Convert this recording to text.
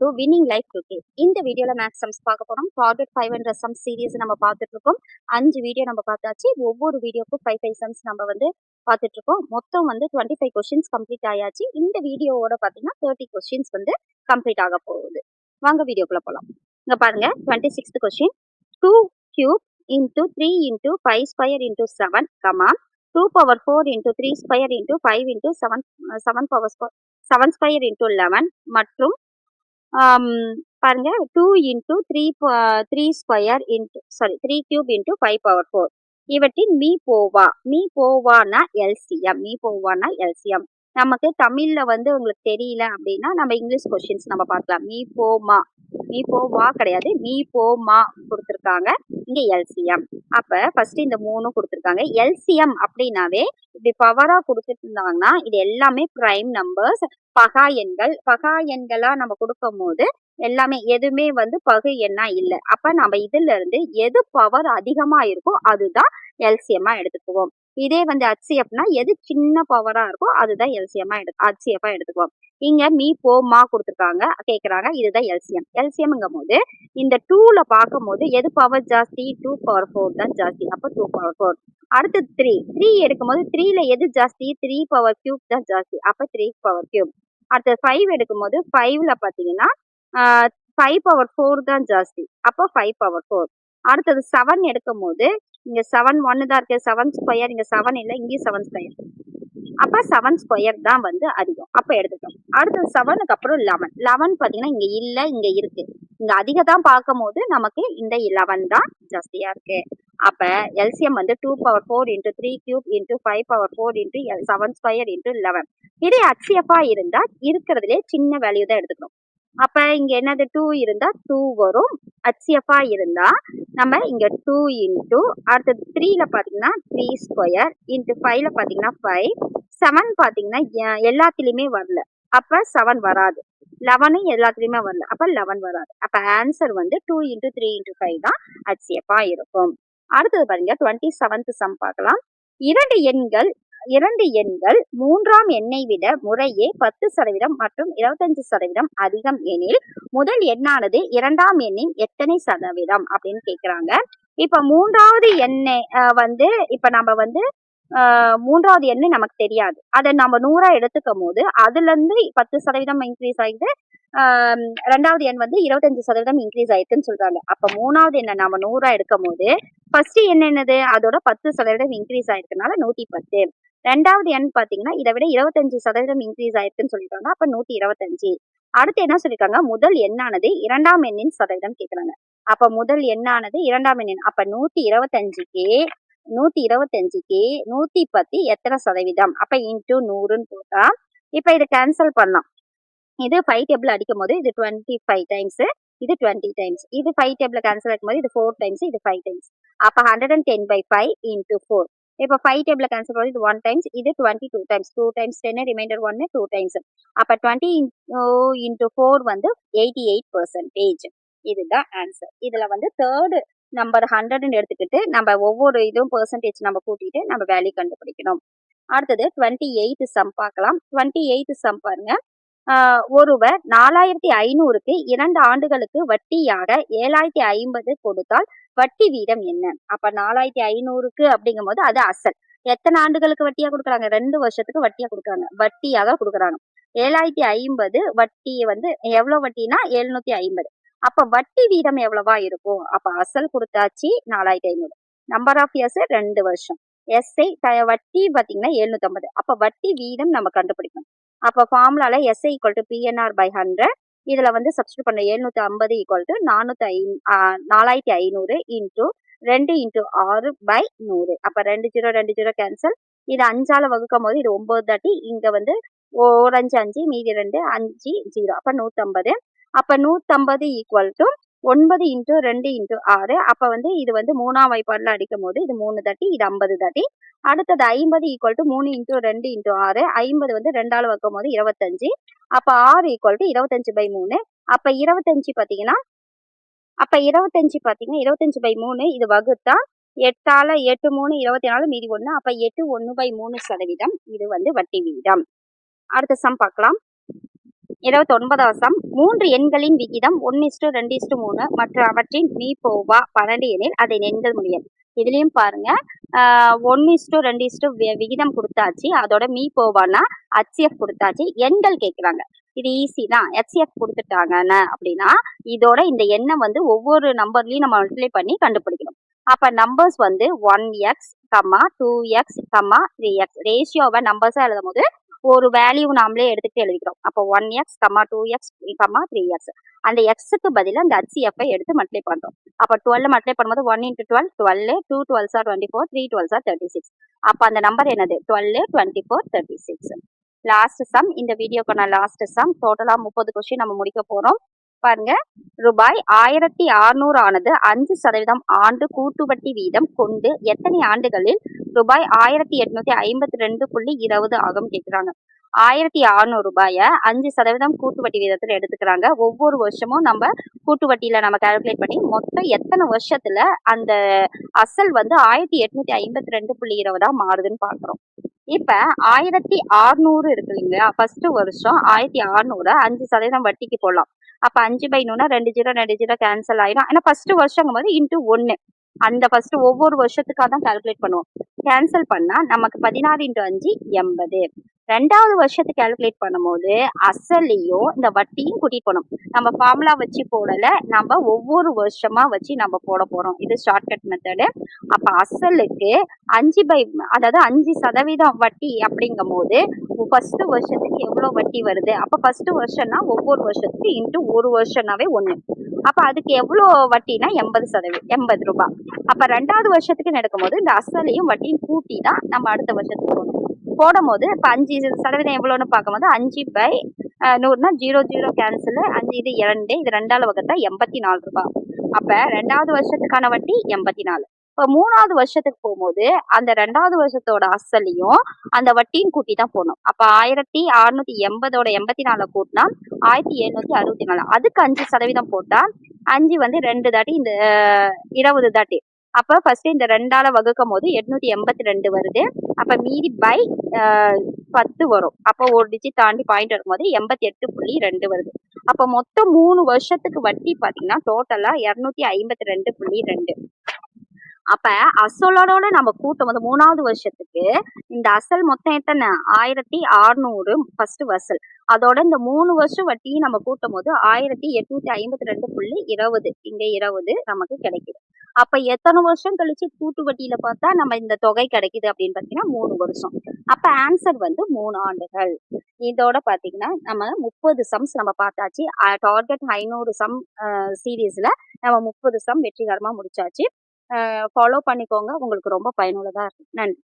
To winning life today. இந்த வீடியோல maths sums பார்க்க போறோம். டார்கெட் 500 சம்ஸ் சீரிஸ் நம்ம பார்த்துட்டு இருக்கோம். 5 வீடியோ நம்ம பார்த்தாச்சு. ஒவ்வொரு வீடியோக்கும் 5 சம்ஸ் நம்ம பார்த்துட்டு இருக்கோம். மொத்தம் 25 கொஸ்டின்ஸ் கம்ப்ளீட் ஆயாச்சு. இந்த வீடியோவோட பார்த்தீங்கன்னா 30 கொஸ்டின்ஸ் கம்ப்ளீட் ஆக போகுது. வாங்க வீடியோக்குள்ள போலாம். இங்க பாருங்க 26th question. 2 cube into 3 into 5 square into 7, 2 power 4 into 3 square into 5 into 7 power 7 square into 11 மற்றும் பாருங்க 2 into 3 square into 3 cube into 5 power 4 இவற்றின் மீ போவானா எல்சிஎம். நமக்கு தமிழ்ல உங்களுக்கு தெரியல அப்படின்னா நம்ம இங்கிலீஷ் கொஸ்டின்ஸ் நம்ம பார்க்கலாம். மீ போவா கிடையாது, மீ-போ-மா கொடுத்துருக்காங்க. இங்க எல்சிஎம். அப்ப ஃபர்ஸ்ட் இந்த 3 கொடுத்துருக்காங்க. எல்சிஎம் அப்படின்னாவே இப்படி பவரா கொடுத்துட்டு இருந்தாங்கன்னா இது எல்லாமே பிரைம் நம்பர்ஸ், பகா எண்களா நம்ம கொடுக்கும் போது எல்லாமே எதுவுமே பகு எண்ணா இல்லை. அப்ப நம்ம இதுல இருந்து எது பவர் அதிகமா இருக்கோ அதுதான் எல்சிஎம்மா எடுத்துக்குவோம். இதே ஹச்சிஎஃப்னா எது சின்ன பவரா இருக்கோ அதுதான் ஹச்சிஎஃபா எடுத்துக்குவோம். இங்க மீ-போ-மா கொடுத்துருக்காங்க, கேக்குறாங்க. இதுதான் எல்சிஎம்ங்கும் போது இந்த 2ல பார்க்கும் போது எது பவர் ஜாஸ்தி? 2 பவர் 4 தான் ஜாஸ்தி. அப்ப 2 பவர் 4. அடுத்து 3 எடுக்கும் போது 3ல எது ஜாஸ்தி? 3 பவர் கியூப் தான் ஜாஸ்தி. அப்ப 3 பவர் கியூப். அடுத்து 5 எடுக்கும் போது 5ல பாத்தீங்கன்னா 5 பவர் 4 தான் ஜாஸ்தி. அப்போ 5 பவர் 4. அடுத்தது 7 எடுக்கும் போது இங்க 7 1 தான் இருக்கு. 7 ஸ்கொயர், இங்க 7 இல்லை, இங்கே 7 ஸ்கொயர். அப்ப 7 ஸ்கொயர் தான் அதிகம். அப்ப எடுத்துட்டோம். அடுத்தது 7க்கு அப்புறம் 11 பாத்தீங்கன்னா இங்க இல்ல, இங்க இருக்கு. இங்க அதிகம் தான் பார்க்கும் போது நமக்கு இந்த 11 தான் ஜாஸ்தியா இருக்கு. அப்ப LCM 2 power 4 into 3 cube into 5 power 4 into 7 square into 11. இதே ஹச்சிஎஃபா இருந்தா இருக்கிறதுலே சின்ன வேல்யூ தான் எடுத்துக்கணும். அப்ப இங்க என்னது 2 இருந்தா 2 வரும். ஹச்சிஎஃபா இருந்தா நம்ம இங்க 2 into அடுத்தது 3ல பாத்தீங்கன்னா 3 ஸ்கொயர் into 5ல பாத்தீங்கன்னா 5. 7 பாத்தீங்கன்னா எல்லாத்துலயுமே வரல, அப்ப 7 வராது. 11 எல்லாத்துலயுமே வரல, அப்ப 11 வராது. அப்ப ஆன்சர் 2 into 3 into 5 தான் ஹச்சிஎஃபா இருக்கும். அடுத்தது பாருங்க 27th சம் பார்க்கலாம். இரண்டு எண்கள் மூன்றாம் எண்ணை விட முறையே 10% மற்றும் 25% அதிகம் எனில் முதல் எண்ணானது இரண்டாம் எண்ணின் எத்தனை சதவீதம் அப்படின்னு கேக்குறாங்க. இப்ப மூன்றாவது எண்ணை இப்ப நம்ம மூன்றாவது எண்ணு நமக்கு தெரியாது. அதை நம்ம 100 எடுத்துக்கும் போது அதுல இருந்து 10% இன்க்ரீஸ் ஆயிடுது. ரெண்டாவது எண் 25% இன்க்ரீஸ் ஆயிருக்குன்னு சொல்றாங்க. அப்ப மூணாவது எண்ணை நம்ம 100 எடுக்கும் போது ஃபர்ஸ்ட் எண் என்னது? அதோட 10% இன்க்ரீஸ் ஆயிருக்கனால 110. ரெண்டாவது எண் பாத்தீங்கன்னா இதை விட 25% இன்க்ரீஸ் ஆயிருக்குன்னு சொல்லிட்டாங்க. அப்ப 125. அடுத்து என்ன சொல்லிருக்காங்க? முதல் எண்ணானது இரண்டாம் எண்ணின் சதவீதம் கேக்குறாங்க. அப்ப முதல் எண்ணானது இரண்டாம் எண். அப்ப 125க்கு 110 எத்தனை சதவீதம்? அப்ப இன்டூ 100ன்னு போட்டா இப்ப இதை கேன்சல் பண்ணலாம். இது 5 டேபிள் அடிக்கும் போது இது 25 டைம்ஸ், இது 20 டைம்ஸ். இது 5 டேபிள் கேன்சல் ஆகும் போது இது 4 டைம்ஸ், இது 5 டைம்ஸ். அப்ப 110/5 into 4. இப்ப 5 டேபிள் கேன்சல் பண்ணும்போது இது 1 டைம்ஸ், இது 22 டைம்ஸ். 2 times 10, reminder 1, 2 times. அப்ப 20 into 4 88%. இதுதான் ஆன்சர். இதுல தேர்ட் நம்பர் 100ன்னு எடுத்துக்கிட்டு நம்ம ஒவ்வொரு இதுவும் பெர்சன்டேஜ் நம்ம கூட்டிட்டு நம்ம வேல்யூ கண்டுபிடிக்கணும். அடுத்தது 28th சம் பார்க்கலாம். 28th சம் பாருங்க. ஒருவர் 4500க்கு 2 ஆண்டுகளுக்கு வட்டியாக 7050 கொடுத்தால் வட்டி வீதம் என்ன? அப்ப 4500க்கு அப்படிங்கும் போது அது அசல். எத்தனை ஆண்டுகளுக்கு வட்டியா கொடுக்குறாங்க? 2 வருஷத்துக்கு வட்டியா கொடுக்குறாங்க, வட்டியாக கொடுக்குறாங்க. 7050 வட்டி எவ்வளவு வட்டினா 750. அப்ப வட்டி வீதம் எவ்வளவா இருக்கும்? அப்ப அசல் கொடுத்தாச்சு 4500, நம்பர் ஆஃப் இயர்ஸ் 2 வருஷம், எஸ்ஐ வட்டி பாத்தீங்கன்னா 750. அப்ப வட்டி வீதம் நம்ம கண்டுபிடிக்கணும். அப்ப ஃபார்முலால எஸ்ஐ ஈக்குவல் டு PNR/100. இதுல சப்ஸ்டியூட் பண்ண 750 ஈக்குவல் டு 4500 இன்டூ 2 இன்டூ 6/100. அப்ப 2 0 கேன்சல். இது 5ஆல வகுக்கும் போது இது 9 தாட்டி. இங்க ஒரு 5 5, மீதி 2 5 0. அப்ப 150. அப்ப 150 ஈக்குவல் டு 9 இன்டூ 2 இன்டூ 6. அப்ப இது 3ஆம் வாய்ப்பாடுல அடிக்கும் போது இது 3 தாட்டி, இது 50 தாட்டி. அடுத்தது 50 ஈக்குவல் டு 3 இன்டூ 2 இன்டூ 6. 50 2ஆல வகுக்கும் போது 25. அப்ப 6 ஈக்குவல் டு 25/3. அப்ப 25 பாத்தீங்கன்னா 25/3 இது வகுத்தா 8ஆல 8 3 24, மீதி 1. அப்ப 8 1/3%. இது வட்டி வீதம். அடுத்த சம் பார்க்கலாம். 29வது சம் 3 எண்களின் விகிதம் 1:2:3 மற்றும் அவற்றின் மீபோவா 12 எனில் அதன் எண்கள் முடியும். இதுலயும் பாருங்க 1:2 விகிதம் கொடுத்தாச்சு. அதோட மீபோவானா HCF கொடுத்தாச்சு. எண்கள் கேட்குறாங்க. இது ஈஸி தான். HCF கொடுத்துட்டாங்கன்னு அப்படின்னா இதோட இந்த எண்ணை வந்து ஒவ்வொரு நம்பர்லையும் நம்ம மல்டிப்ளை பண்ணி கண்டுபிடிக்கணும். அப்ப நம்பர்ஸ் வந்து 1x, 2x, 3x ரேஷியோவை நம்பர்ஸா எழுதும் போது ஒரு வேல்யூ நாமளே எடுத்துட்டு எழுதிக்கிறோம். அப்போ 1x, 2x, 3x அந்த எக்ஸுக்கு பதிலா அந்த HCF எடுத்து மல்டிப்ளை பண்றோம். அப்ப 12 மல்டிப்ளை பண்ணும்போது 1 × 12 12, 2 12s are 24, 3 12s are 36. அப்ப அந்த நம்பர் என்னது 12, 24, 36. லாஸ்ட் சம், இந்த வீடியோக்கான லாஸ்ட் சம். டோட்டலா 30 கொஸ்டின் நம்ம முடிக்க போறோம். பாருங்க, ரூபாய் 1600 ஆனது 5% ஆண்டு கூட்டுவட்டி வீதம் கொண்டு எத்தனை ஆண்டுகளில் ரூபாய் 1852.20 ஆகும் கேட்குறாங்க. 1600 ரூபாய 5% கூட்டுவட்டி வீதத்துல எடுத்துக்கிறாங்க. ஒவ்வொரு வருஷமும் நம்ம கூட்டுவட்டியில நம்ம கால்குலேட் பண்ணி மொத்தம் எத்தனை வருஷத்துல அந்த அசல் வந்து 1852.20 மாறுதுன்னு பாக்குறோம். இப்ப 1600 இருக்கு இல்லைங்களா, ஃபர்ஸ்ட் வருஷம் 1600 5% வட்டிக்கு போடலாம். அப்ப 5/100 2 0 2 0 கேன்சல் ஆயிடும். ஆனா ஃபர்ஸ்ட் வருஷங்கும் போது இன்ட்டு 1 அந்த ஃபர்ஸ்ட் ஒவ்வொரு வருஷத்துக்காக தான் கால்குலேட் பண்ணுவோம். கேன்சல் பண்ணா நமக்கு 16 × 5 80. ரெண்டாவது வருஷத்துக்கு கால்குலேட் பண்ணும்போது அசலையும் இந்த வட்டியும் கூட்டிட்டு போனோம். நம்ம ஃபார்முலா வச்சு போடல, நம்ம ஒவ்வொரு வருஷமா வச்சு நம்ம போட போறோம். இது ஷார்ட்கட் மெத்தடு. அப்ப அசலுக்கு 5% வட்டி அப்படிங்கும் போது ஃபர்ஸ்ட் வருஷத்துக்கு எவ்வளவு வட்டி வருது? அப்ப ஃபர்ஸ்ட் வருஷம்னா ஒவ்வொரு வருஷத்துக்கு இன்ட்டு ஒரு வருஷம்னாவே 1. அப்ப அதுக்கு எவ்வளவு வட்டினா 80%, 80 ரூபாய். அப்ப ரெண்டாவது வருஷத்துக்கு நடக்கும்போது இந்த அசலையும் வட்டியும் கூட்டி தான் நம்ம அடுத்த வருஷத்துக்கு போடும் போது இப்ப 5% எவ்வளவுன்னு பார்க்கும்போது 5/100னா 0 0 கேன்சல், 5 இது 2, இது 2ஆல வகுத்தா 84 ரூபாய். அப்ப ரெண்டாவது வருஷத்துக்கான வட்டி 84. இப்ப மூணாவது வருஷத்துக்கு போகும்போது அந்த ரெண்டாவது வருஷத்தோட அசலையும் அந்த வட்டியும் கூட்டி தான் போடணும். அப்ப 1680ஓட 84 கூட்டினா 1764. அதுக்கு 5% போட்டா 5 வந்து 2 தாட்டி இந்த 20 தாட்டி. அப்ப ஃபர்ஸ்ட் இந்த 2ஆல வகுக்கும் போது 882 வருது. அப்ப மீதி பை 10 வரும். அப்ப ஒரு டிஜிட் தாண்டி பாயிண்ட் வரும்போது 88.2 வருது. அப்ப மொத்தம் 3 வருஷத்துக்கு வட்டி பாத்தீங்கன்னா டோட்டலா 252.2. அப்ப அசலோட நம்ம கூட்டும் போது மூணாவது வருஷத்துக்கு இந்த அசல் மொத்தம் எத்தனை 1600 ஃபர்ஸ்ட் அசல். அதோட இந்த 3 வருஷம் வட்டியும் நம்ம கூட்டும் போது 1852.20 இங்க 20 நமக்கு கிடைக்குது. அப்ப எத்தனை வருஷம் கழிச்சு கூட்டு வட்டியில பார்த்தா நம்ம இந்த தொகை கிடைக்குது அப்படின்னு பாத்தீங்கன்னா 3 வருஷம். அப்ப ஆன்சர் வந்து 3 ஆண்டுகள். இதோட பாத்தீங்கன்னா நம்ம 30 சம்ஸ் நம்ம பார்த்தாச்சு. டார்கெட் 500 சம் சீரீஸ்ல நம்ம 30 சம் வெற்றிகரமா முடிச்சாச்சு. ஃபாலோ பண்ணிக்கோங்க. உங்களுக்கு ரொம்ப பயனுள்ளதா இருக்கும். நன்றி.